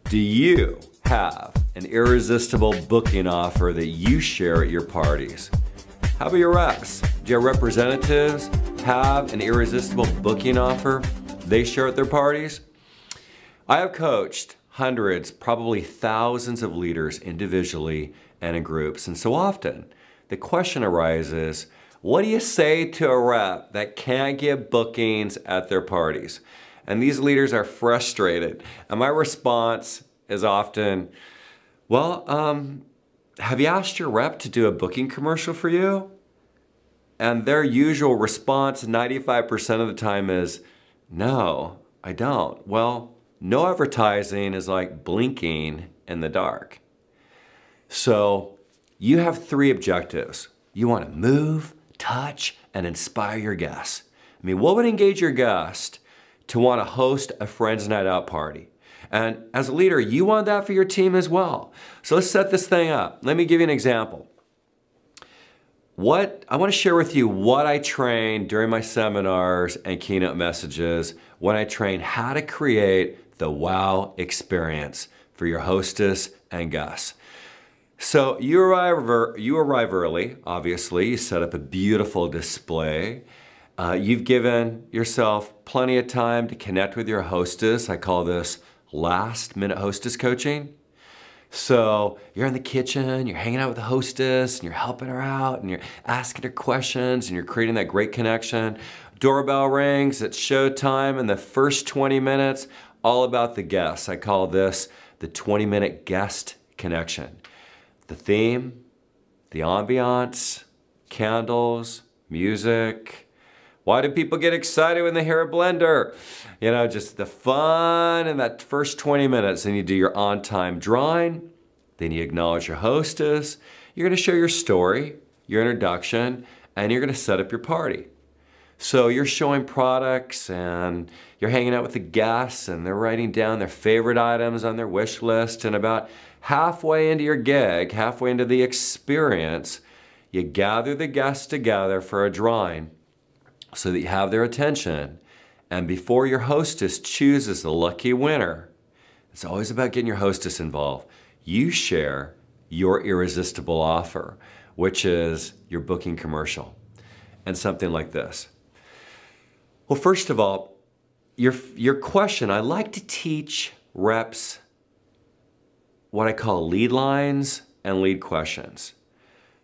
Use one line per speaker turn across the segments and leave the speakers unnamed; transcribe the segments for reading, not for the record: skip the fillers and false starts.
Do you have an irresistible booking offer that you share at your parties? How about your reps? Do your representatives have an irresistible booking offer they share at their parties? I have coached hundreds, probably thousands of leaders individually and in groups, and so often the question arises, what do you say to a rep that can't get bookings at their parties? And these leaders are frustrated. And my response is often, well, have you asked your rep to do a booking commercial for you? And their usual response 95% of the time is, no, I don't. Well, no advertising is like blinking in the dark. So you have three objectives. You want to move, touch, and inspire your guests. I mean, what would engage your guest to want to host a friend's night out party? And as a leader, you want that for your team as well. So let's set this thing up. Let me give you an example. I want to share with you what I train during my seminars and keynote messages when I train how to create the wow experience for your hostess and guests. So you arrive early, obviously. You set up a beautiful display. You've given yourself plenty of time to connect with your hostess. I call this last-minute hostess coaching. So you're in the kitchen, you're hanging out with the hostess, and you're helping her out, and you're asking her questions, and you're creating that great connection. Doorbell rings, it's showtime, and the first 20 minutes, all about the guests. I call this the 20-minute guest connection. The theme, the ambiance, candles, music. Why do people get excited when they hear a blender? You know, just the fun in that first 20 minutes. Then you do your on-time drawing. Then you acknowledge your hostess. You're going to share your story, your introduction, and you're going to set up your party. So you're showing products and you're hanging out with the guests and they're writing down their favorite items on their wish list, and about halfway into your gig, halfway into the experience, you gather the guests together for a drawing so that you have their attention. And before your hostess chooses the lucky winner, it's always about getting your hostess involved. You share your irresistible offer, which is your booking commercial, and something like this. Well, first of all, your question, I like to teach reps what I call lead lines and lead questions.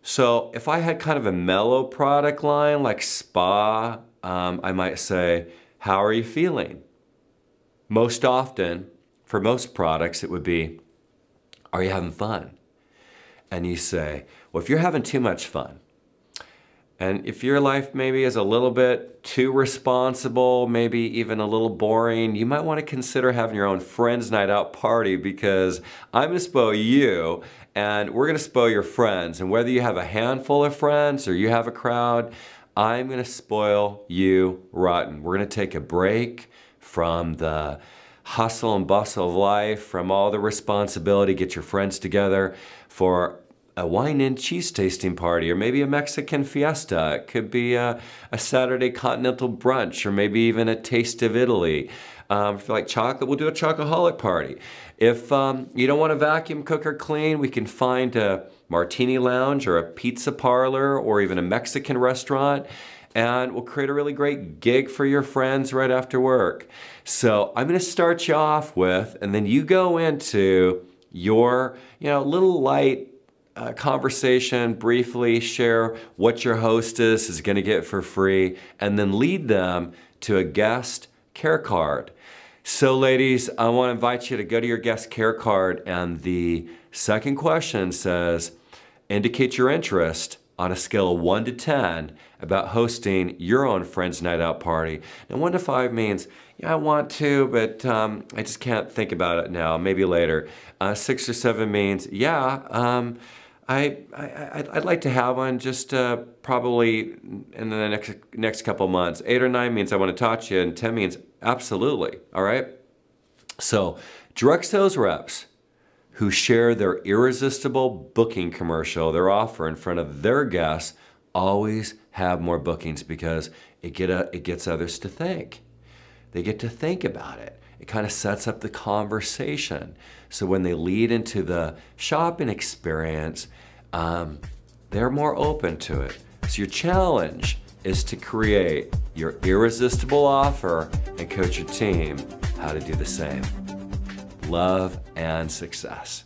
So if I had kind of a mellow product line like spa, I might say, how are you feeling? Most often, for most products, it would be, are you having fun? And you say, well, if you're having too much fun, and if your life maybe is a little bit too responsible, maybe even a little boring, you might want to consider having your own friends' night out party, because I'm going to spoil you and we're going to spoil your friends. And whether you have a handful of friends or you have a crowd, I'm going to spoil you rotten. We're going to take a break from the hustle and bustle of life, from all the responsibility, get your friends together for a wine and cheese tasting party, or maybe a Mexican fiesta. It could be a Saturday continental brunch, or maybe even a taste of Italy. If you like chocolate, we'll do a chocoholic party. If you don't want to vacuum, cook, or clean, we can find a martini lounge or a pizza parlor or even a Mexican restaurant, and we'll create a really great gig for your friends right after work. So I'm going to start you off with, and then you go into your little light conversation, briefly share what your hostess is going to get for free, and then lead them to a guest care card. So ladies, I want to invite you to go to your guest care card, and the second question says, indicate your interest on a scale of 1 to 10 about hosting your own friend's night out party. Now 1 to 5 means, yeah, I want to, but I just can't think about it now, maybe later. 6 or 7 means, yeah, I'd like to have one, just probably in the next couple months. 8 or 9 means I want to talk to you, and 10 means absolutely, all right? So direct sales reps who share their irresistible booking commercial, their offer in front of their guests, always have more bookings, because it gets others to think. They get to think about it. It kind of sets up the conversation. So when they lead into the shopping experience, they're more open to it. So your challenge is to create your irresistible offer and coach your team how to do the same. Love and success.